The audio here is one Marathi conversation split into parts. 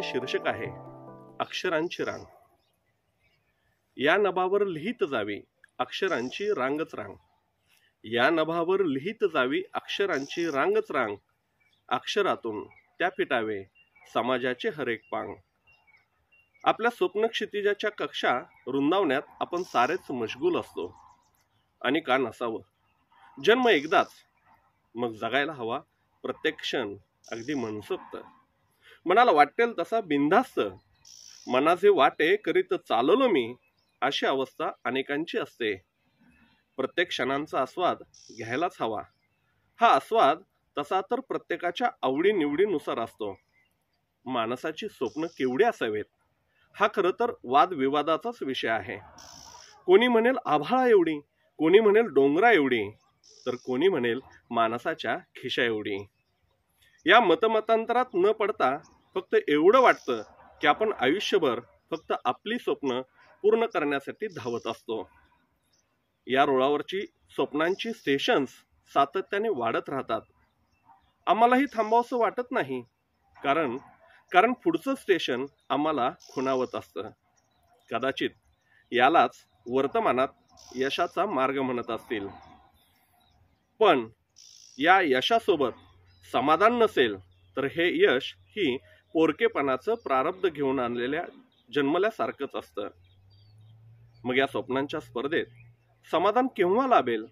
शीर्षक आहे अक्षरांची रांग। या नभावर लिहित जावी अक्षरांची रांगच रांग। या नभावर लिहित जावी अक्षरांची रांगच रांग। अक्षरातून त्या फिटावे समाजाचे हरेक पांग। आपल्या स्वप्न क्षितिजाच्या कक्षा रुंदावण्यात आपण सारेच मशगूल असतो। आणि का नसावं? जन्म एकदाच, मग जगायला हवा प्रत्येक क्षण अगदी मनसोक्त। मनाला वाटेल तसा बिनधास्त, मनाचे वाटे करीत चाललो मी, अशी अवस्था अनेकांची असते। प्रत्येक क्षणांचा आस्वाद घ्यायलाच हवा। हा आस्वाद तसा तर प्रत्येकाच्या आवडीनिवडीनुसार असतो। माणसाची स्वप्न केवढी असावेत हा खरं तर वादविवादाचाच विषय आहे। कोणी म्हणेल आभाळा एवढी, कोणी म्हणेल डोंगरा एवढी, तर कोणी म्हणेल माणसाच्या खिशा एवढी। या मतमतांतरात न पडता फक्त एवढं वाटतं की आपण आयुष्यभर फक्त आपली स्वप्न पूर्ण करण्यासाठी धावत असतो। या रुळावरची स्वप्नांची स्टेशन्स सातत्याने वाढत राहतात। आम्हालाही थांबावंसं वाटत नाही, कारण पुढचं स्टेशन आम्हाला खुणावत असतं। कदाचित यालाच वर्तमानात यशाचा मार्ग म्हणत असतील। पण या यशासोबत समाधान नसेल तर हे यश ही पोरकेपणाचं प्रारब्ध घेऊन आणलेल्या जन्मल्यासारखंच असतं। मग या स्वप्नांच्या स्पर्धेत समाधान केव्हा लाभेल?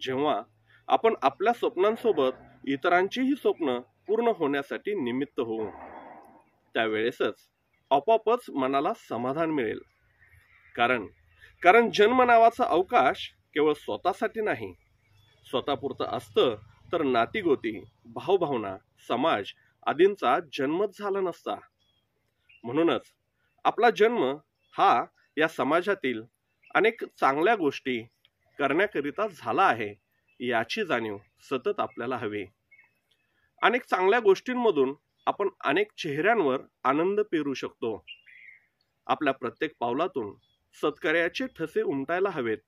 जेव्हा आपण आपल्या स्वप्नांसोबत इतरांचीही स्वप्न पूर्ण होण्यासाठी निमित्त होऊ। त्यावेळेसच आपोआपच मनाला समाधान मिळेल। कारण जन्म नावाचा अवकाश केवळ स्वतःसाठी नाही, स्वतःपुरतं असतं तर नातीगोती, भावभावना, समाज आदींचा जन्मच झाला नसता। म्हणूनच आपला जन्म हा या समाजातील अनेक चांगल्या गोष्टी करण्याकरिता झाला आहे, याची जाणीव सतत आपल्याला हवी। अनेक चांगल्या गोष्टींमधून आपण अनेक चेहऱ्यांवर आनंद पेरू शकतो। आपल्या प्रत्येक पावलातून सत्कार्याचे ठसे उमटायला हवेत।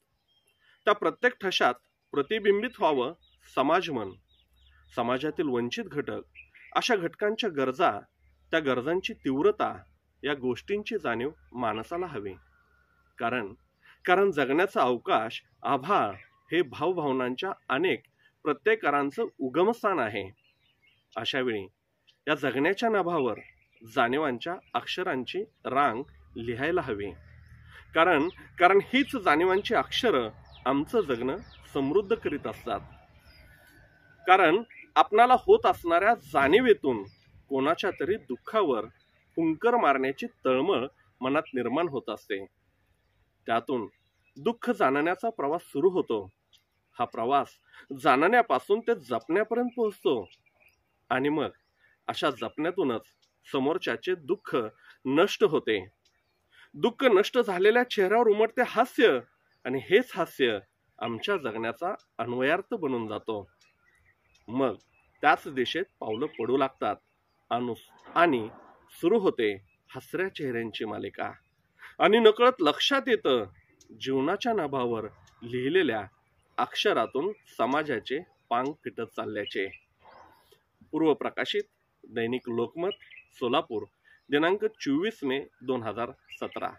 त्या प्रत्येक ठशात प्रतिबिंबित व्हावं समाजमन, समाजातील वंचित घटक, अशा घटकांच्या गरजा, त्या गरजांची तीव्रता, या गोष्टींची जाणीव माणसाला हवी। कारण जगण्याचा अवकाश, आभाळ हे भावभावनांच्या अनेक प्रत्येकारांचं उगमस्थान आहे। अशा वेळी या जगण्याच्या नभावर जाणीवांच्या अक्षरांची रांग लिहायला हवी। कारण हीच जाणीवांची अक्षरं आमचं जगणं समृद्ध करीत असतात। कारण आपणाला होत असणाऱ्या जाणीवेतून कोणाच्या तरी दुःखावर फुंकर मारण्याची तळमळ मनात निर्माण होत असते। त्यातून दुःख जाणण्याचा प्रवास सुरू होतो। हा प्रवास जाणण्यापासून ते जपण्यापर्यंत पोहोचतो। आणि मग अशा जपण्यातूनच समोरच्याचे दुःख नष्ट होते। दुःख नष्ट झालेल्या चेहऱ्यावर उमटते हास्य, आणि हेच हास्य आमच्या जगण्याचा अन्वयार्थ बनून जातो। मग त्याच दिशेत पावलं पडू लागतात आणि सुरू होते हसऱ्या चेहऱ्यांची मालिका। आणि नकळत लक्षात येतं जीवनाच्या नभावर लिहिलेल्या अक्षरातून समाजाचे पांग फिटत चालल्याचे। पूर्व प्रकाशित दैनिक लोकमत, सोलापूर, दिनांक 24 मे 2017।